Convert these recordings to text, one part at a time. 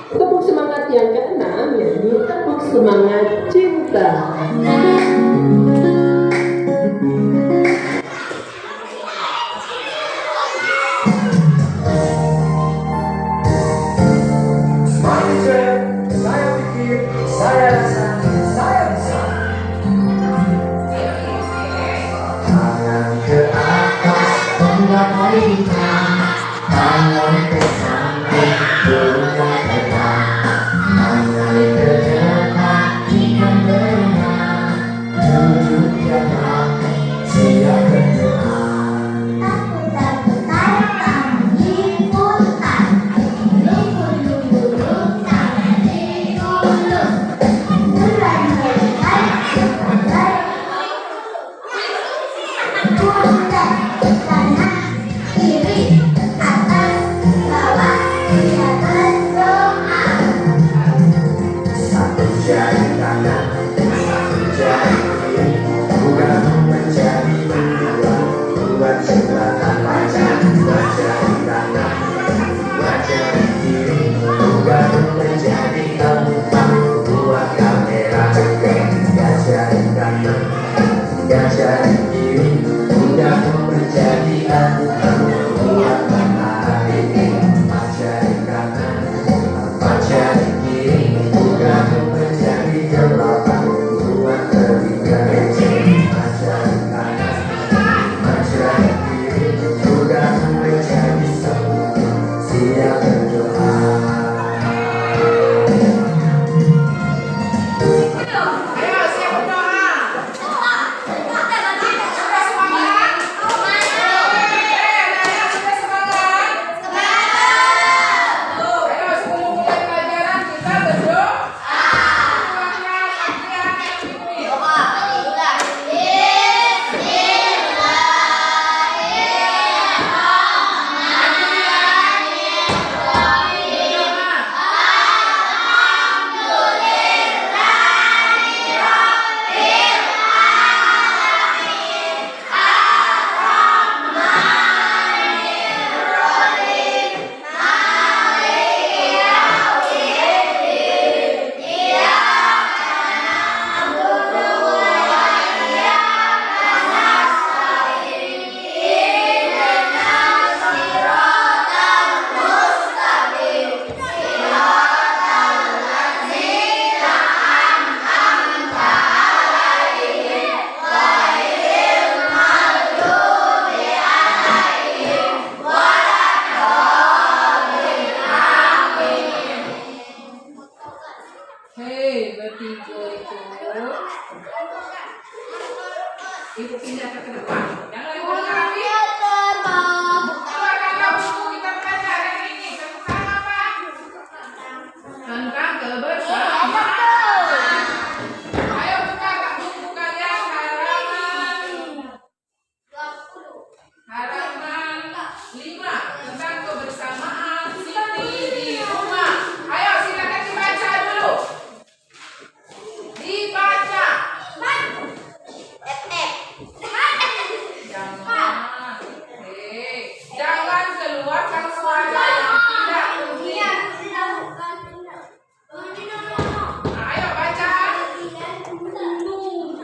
Tepuk semangat yang keenam yaitu tepuk semangat cinta. Ibu pindah ke depan. Jangan ibu tentang kebersamaan. Ayo buka buku kalian halaman 5 tentang kebersamaan Siti di rumah. Ayo silakan dibaca dulu. Dibaca. Jangan keluarkan suara yang tidak penting. Ayo baca.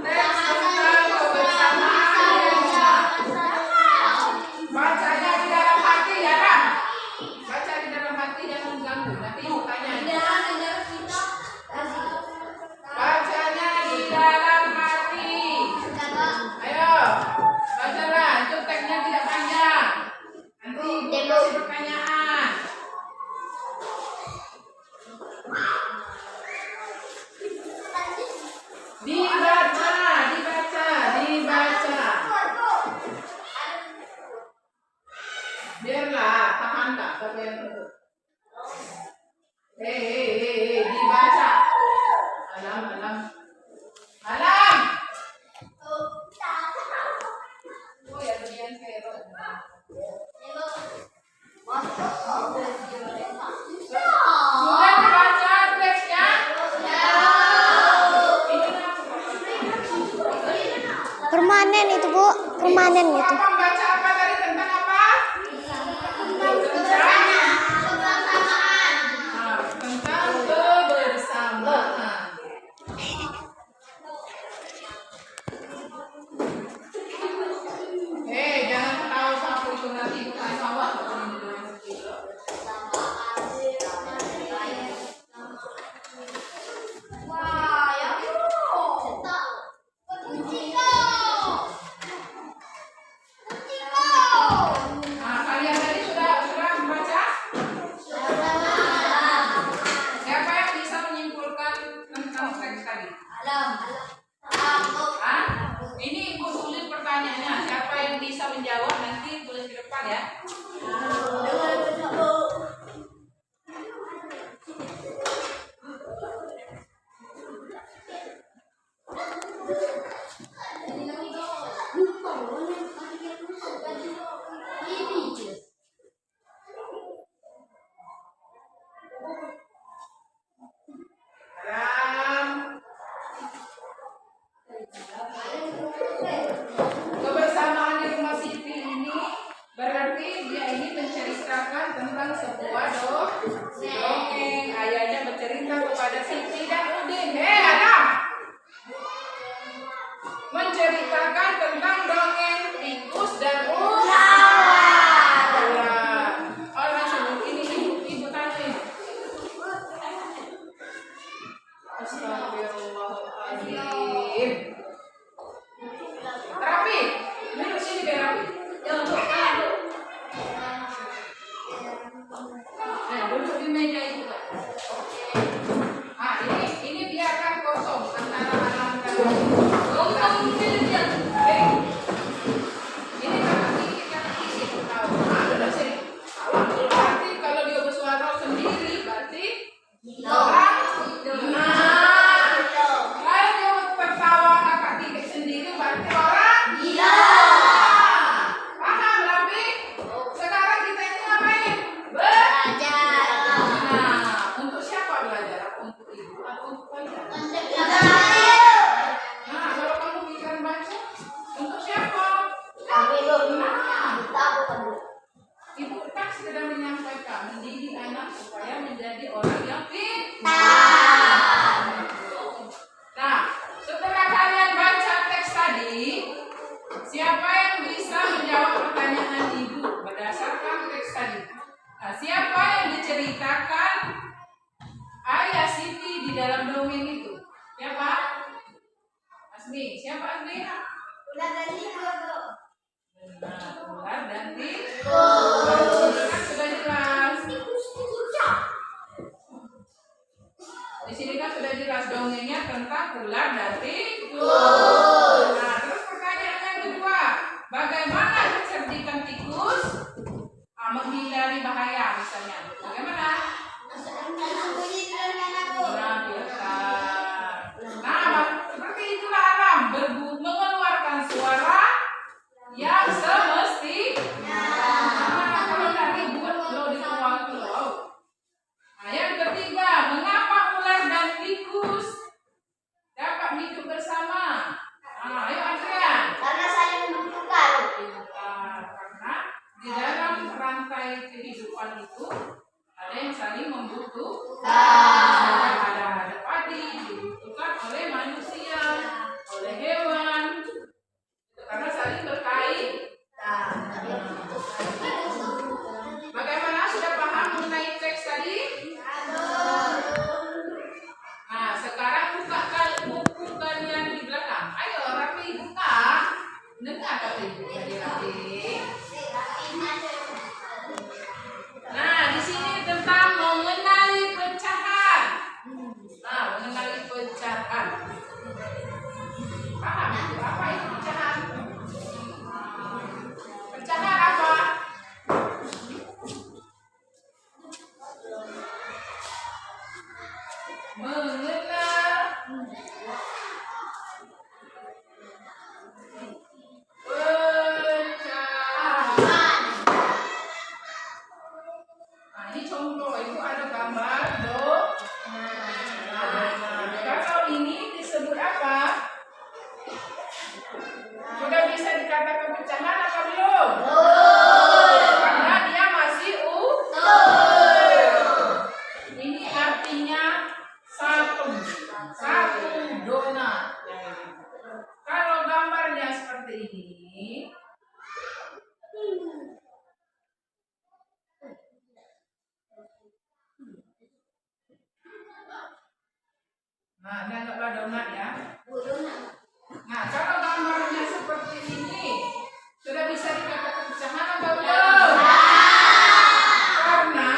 Teks tentang kebersamaan. Bacanya di dalam hati ya kan? Baca di dalam hati, jangan mengganggu. Nanti ibu tanya. Bacanya di dalam hati. Ayo, bacalah. Itu teksnya tidak panjang. Nanti ibu kasih pertanyaan. Dibaca. Biarlah, tahan tak? Siapa yang tutup? Hei, dibaca. Alam. Oh ya, bagian kero. Sudah dibaca teksnya? Permanen itu, Bu. Permanen itu. Baca apa tadi tentang apa? Tentang untuk aja. Nah, kalau kamu pikiran baca, untuk siapa? Ibu tak sedang menyampaikan, mendidik anak supaya menjadi orang yang pintar. Nah, setelah kalian baca teks tadi, siapa yang bisa menjawab pertanyaan ibu berdasarkan teks tadi? Nah, siapa yang diceritakan ayah Siti di dalam dongeng itu? Siapa? Asmi. Siapa Asmi? Ular dan tikus. Benar, ular dan tikus. Kan sudah jelas. Di sini kan sudah jelas dongengnya tentang ular dan tikus. Nah, terus pertanyaan yang kedua, bagaimana kecerdikan tikus menghindari bahaya misalnya? Bagaimana? Nah, pintar. Nah, seperti itulah alam mengeluarkan suara yang semestinya. Nah, kalau nggak dibuat lo dituang lo. Nah, yang ketiga, mengapa ular dan tikus dapat hidup bersama? Nah, ayo Adrian. Karena saling membutuhkan. Pintar. Karena di dalam rantai kehidupan itu ada yang saling membutuhkan. Ada padi dibutuhkan oleh manusia, oleh hewan, karena saling berkait. Bagaimana, sudah paham mengenai teks tadi? Nah, sekarang buka buku kalian di belakang. Ayo Rafi buka. Dengar kata ibu tadi Rafi. Nah, di sini tentang mengenali pecahan. Nah, mengenali pecahan. Paham itu apa itu pecahan? Pecahan apa? Mengenal pecahan. Nah, ini contoh, itu ada gambar do. Kalau ini disebut apa? Sudah bisa dikatakan pecahan apa belum? Karena dia masih utuh. Ini artinya satu donat. Kalau gambarnya seperti ini, nah, ini anggaplah donat ya. Nah, kalau gambarnya seperti ini, sudah bisa dikatakan pecahan atau belum? Karena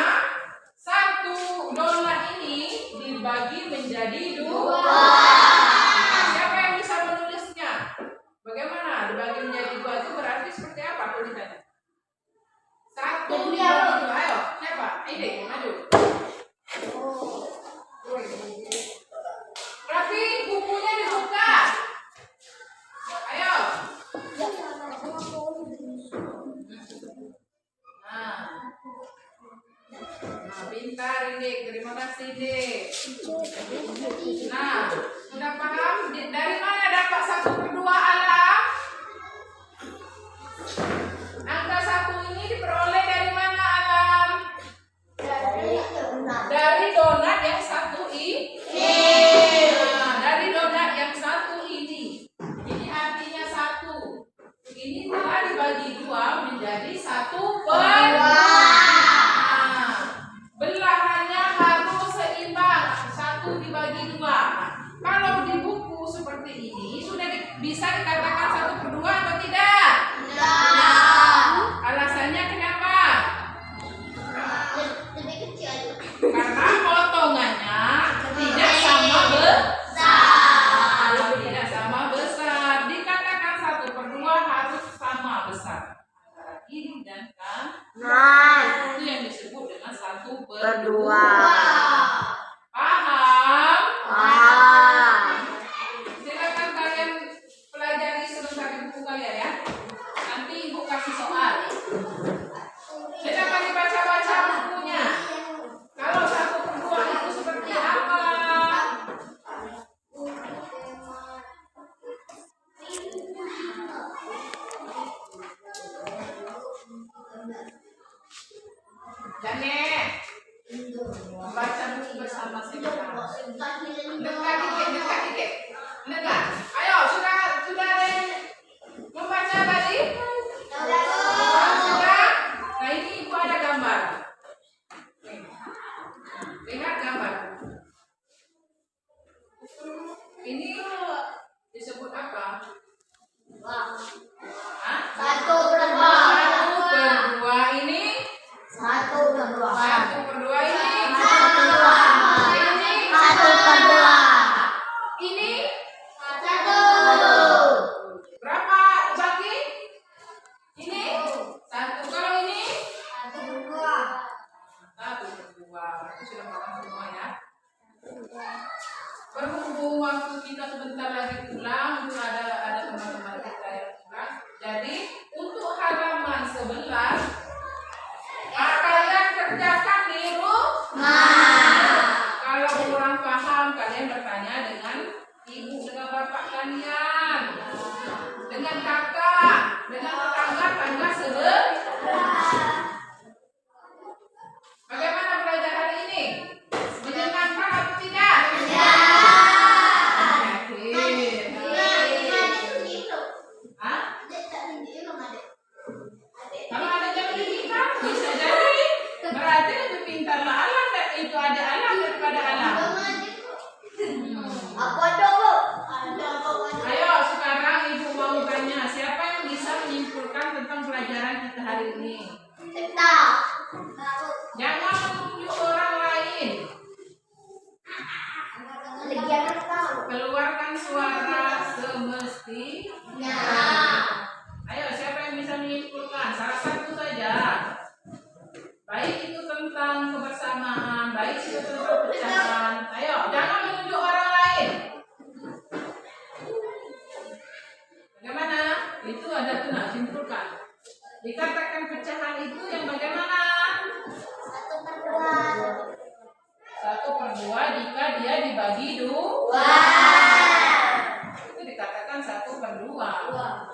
satu donat ini dibagi menjadi dua. Siapa yang bisa menulisnya? Bagaimana dibagi menjadi dua itu berarti seperti apa tulisannya? Satu dibagi dua. Ayo, siapa? Ide, maju. Rafi, bukunya dibuka. Ayo. Nah, pintar ini. Terima kasih Dek. Nah, sudah paham? Dari mana dapat 1/2 alam? Angka 1 ini diperoleh dari mana alam? Dari donat yang satu ini. Nah, dari donat yang satu ini. Ini artinya 1. Ini telah dibagi 2 menjadi 1/2. Nah, belahannya harus seimbang. 1 dibagi 2. Kalau di buku seperti ini sudah bisa dikatakan bersama sekarang. Dekat dikit. Dekat. Ayo, sudah ada yang membaca tadi? Sudah? Nah, ini ibu ada gambar. Lihat gambar. Ini disebut apa? Hah? 1/2 ini? 1/2 ini? Ini? Berapa bagi? Ini? 1. Kalau ini? 1/2. Aku sudah makan semua ya. Berhubung waktu kita sebentar lagi pulang, untuk ada teman-teman kita yang pulang. Jadi untuk halaman 11, kalian kerjakan di rumah. Kalau kurang paham, kalian bertanya dengan ibu, dengan bapak kalian, dengan kakak, dengan tetangga sebelah. Bagaimana belajar hari ini? Menyenangkan atau tidak? Hah? Kalau ada yang lebih pintar, bisa jadi. Berarti lebih pintar lah alam, itu ada alam daripada alam. Ayo sekarang ibu mau tanya, siapa yang bisa menyimpulkan tentang pelajaran kita hari ini? Jangan menunjuk orang lain. Keluarkan suara semestinya. Ayo, siapa yang bisa menyimpulkan? Salah satu saja. Baik itu tentang kebersamaan, baik itu tentang pecahan. Ayo, jangan menunjuk orang lain. Bagaimana? Itu ada tuh, nah, simpulkan. Dikatakan pecahan itu yang bagaimana? 1/2 jika dia dibagi 2. Itu dikatakan 1/2.